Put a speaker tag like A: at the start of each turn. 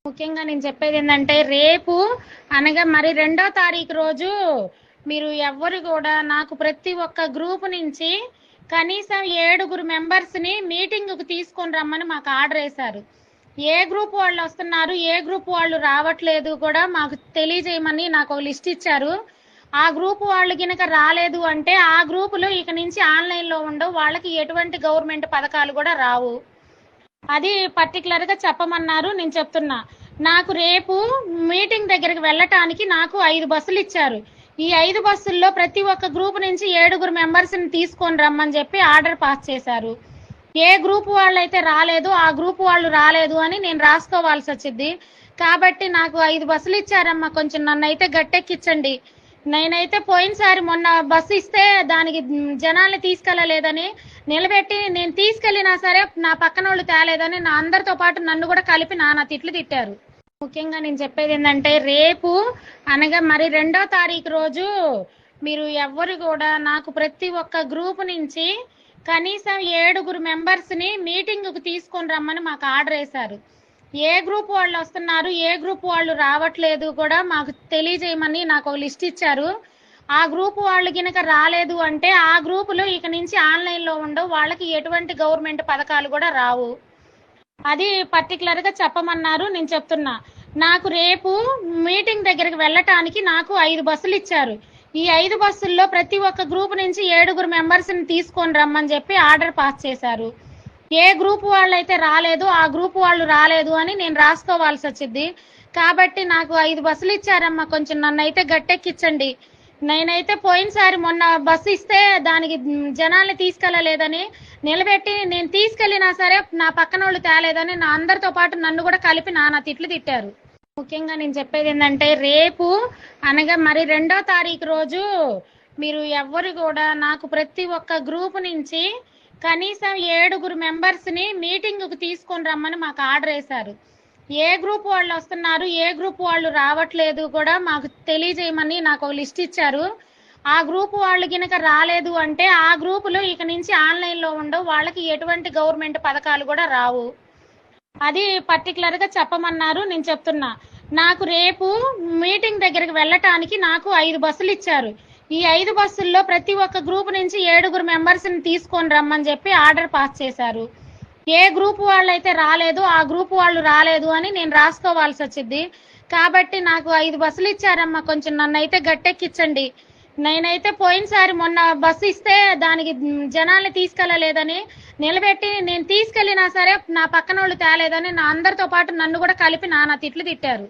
A: ముఖ్యంగా నేను చెప్పేది ఏంటంటే రేపు అనగా మరి 2వ తారీఖు రోజు మీరు ఎవ్వరు కూడా నాకు ప్రతి ఒక్క గ్రూప్ నుంచి కనీసం 7 మెంబర్స్ని మీటింగ్కి తీసుకొని రమ్మని మాకు ఆర్డర్ వేశారు. ఏ గ్రూప్ వాళ్ళు వస్తున్నారు, ఏ గ్రూప్ వాళ్ళు రావట్లేదు కూడా మాకు తెలియజేయమని నాకు ఒక లిస్ట్ ఇచ్చారు. ఆ గ్రూప్ వాళ్ళు గినక రాలేదు అంటే ఆ గ్రూపులో ఇక నుంచి ఆన్లైన్లో ఉండవు, వాళ్ళకి ఎటువంటి గవర్నమెంట్ పథకాలు కూడా రావు. అది పర్టికులర్ గా చెప్పమన్నారు. నేను చెప్తున్నా, నాకు రేపు మీటింగ్ దగ్గరికి వెళ్ళటానికి నాకు 5 బస్సులు ఇచ్చారు. ఈ 5 బస్సుల్లో ప్రతి ఒక్క గ్రూప్ నుంచి 7 మెంబర్స్ని తీసుకొని రమ్మని చెప్పి ఆర్డర్ పాస్ చేశారు. ఏ గ్రూప్ వాళ్ళు అయితే రాలేదు, ఆ గ్రూప్ వాళ్ళు రాలేదు అని నేను రాసుకోవాల్సి వచ్చింది. కాబట్టి నాకు 5 బస్సులు ఇచ్చారమ్మా, కొంచెం నన్ను అయితే గట్టెక్కించండి. నేనైతే పోయినసారి మొన్న బస్సు ఇస్తే దానికి జనాల్ని తీసుకెళ్ళలేదని నిలబెట్టి, నేను తీసుకెళ్లినా సరే నా పక్కన వాళ్ళు తేలేదని నా అందరితో పాటు నన్ను కూడా కలిపి నానా తిట్లు తిట్టారు. ముఖ్యంగా నేను చెప్పేది ఏంటంటే రేపు అనగా మరి 2వ తారీఖు రోజు మీరు ఎవ్వరు కూడా నాకు ప్రతి ఒక్క గ్రూప్ నుంచి కనీసం 7 మెంబర్స్ని మీటింగ్కి తీసుకొని రమ్మని మాకు ఆర్డర్ వేశారు. ఏ గ్రూప్ వాళ్ళు వస్తున్నారు, ఏ గ్రూప్ వాళ్ళు రావట్లేదు కూడా మాకు తెలియజేయమని నాకు ఒక లిస్ట్ ఇచ్చారు. ఆ గ్రూప్ వాళ్ళు గినక రాలేదు అంటే ఆ గ్రూపులో ఇక నుంచి ఆన్లైన్లో ఉండవు, వాళ్ళకి ఎటువంటి గవర్నమెంట్ పథకాలు కూడా రావు. అది పర్టికులర్ గా చెప్పమన్నారు. నేను చెప్తున్నా, నాకు రేపు మీటింగ్ దగ్గరికి వెళ్ళటానికి నాకు 5 బస్సులు ఇచ్చారు. ఈ 5 బస్సుల్లో ప్రతి ఒక్క గ్రూప్ నుంచి 7 మెంబర్స్ని తీసుకొని రమ్మని చెప్పి ఆర్డర్ పాస్ చేశారు. ఏ గ్రూప్ వాళ్ళు అయితే రాలేదు, ఆ గ్రూప్ వాళ్ళు రాలేదు అని నేను రాసుకోవాల్సి వచ్చింది. కాబట్టి నాకు 5 బస్సులు ఇచ్చారమ్మా, కొంచెం నన్ను అయితే గట్టెక్కించండి. నేనైతే పోయినసారి మొన్న బస్సు ఇస్తే దానికి జనాల్ని తీసుకెళ్ళలేదని నిలబెట్టి, నేను తీసుకెళ్లినా సరే నా పక్కన వాళ్ళు తేలేదని నా అందరితో పాటు నన్ను కూడా కలిపి నానా తిట్లు తిట్టారు. ముఖ్యంగా నేను చెప్పేది ఏంటంటే రేపు అనగా మరి 2వ తారీఖు రోజు మీరు ఎవ్వరు కూడా నాకు ప్రతి ఒక్క గ్రూప్ నుంచి కనీసం 7 మెంబర్స్ని మీటింగ్కి తీసుకొని రమ్మని మాకు ఆర్డర్ వేశారు. ఏ గ్రూప్ వాళ్ళు వస్తున్నారు, ఏ గ్రూప్ వాళ్ళు రావట్లేదు కూడా మాకు తెలియజేయమని నాకు ఒక లిస్ట్ ఇచ్చారు. ఆ గ్రూప్ వాళ్ళు గినక రాలేదు అంటే ఆ గ్రూపులో ఇక నుంచి ఆన్లైన్లో ఉండవు, వాళ్ళకి ఎటువంటి గవర్నమెంట్ పథకాలు కూడా రావు. అది పర్టికులర్ గా చెప్పమన్నారు. నేను చెప్తున్నా, నాకు రేపు మీటింగ్ దగ్గరికి వెళ్ళటానికి నాకు 5 బస్సులు ఇచ్చారు. ఈ 5 బస్సుల్లో ప్రతి ఒక్క గ్రూప్ నుంచి 7 మెంబర్స్ని తీసుకొని రమ్మని చెప్పి ఆర్డర్ పాస్ చేశారు. ఏ గ్రూప్ వాళ్ళు అయితే రాలేదు, ఆ గ్రూప్ వాళ్ళు రాలేదు అని నేను రాసుకోవాల్సి వచ్చింది. కాబట్టి నాకు 5 బస్సులు ఇచ్చారమ్మా, కొంచెం నన్ను అయితే గట్టెక్కించండి. నేనైతే పోయినసారి మొన్న బస్సు ఇస్తే దానికి జనాల్ని తీసుకెళ్ళలేదని నిలబెట్టి, నేను తీసుకెళ్లినా సరే నా పక్కన వాళ్ళు తేలేదని నా అందరితో పాటు నన్ను కూడా కలిపి నానా తిట్లు తిట్టారు.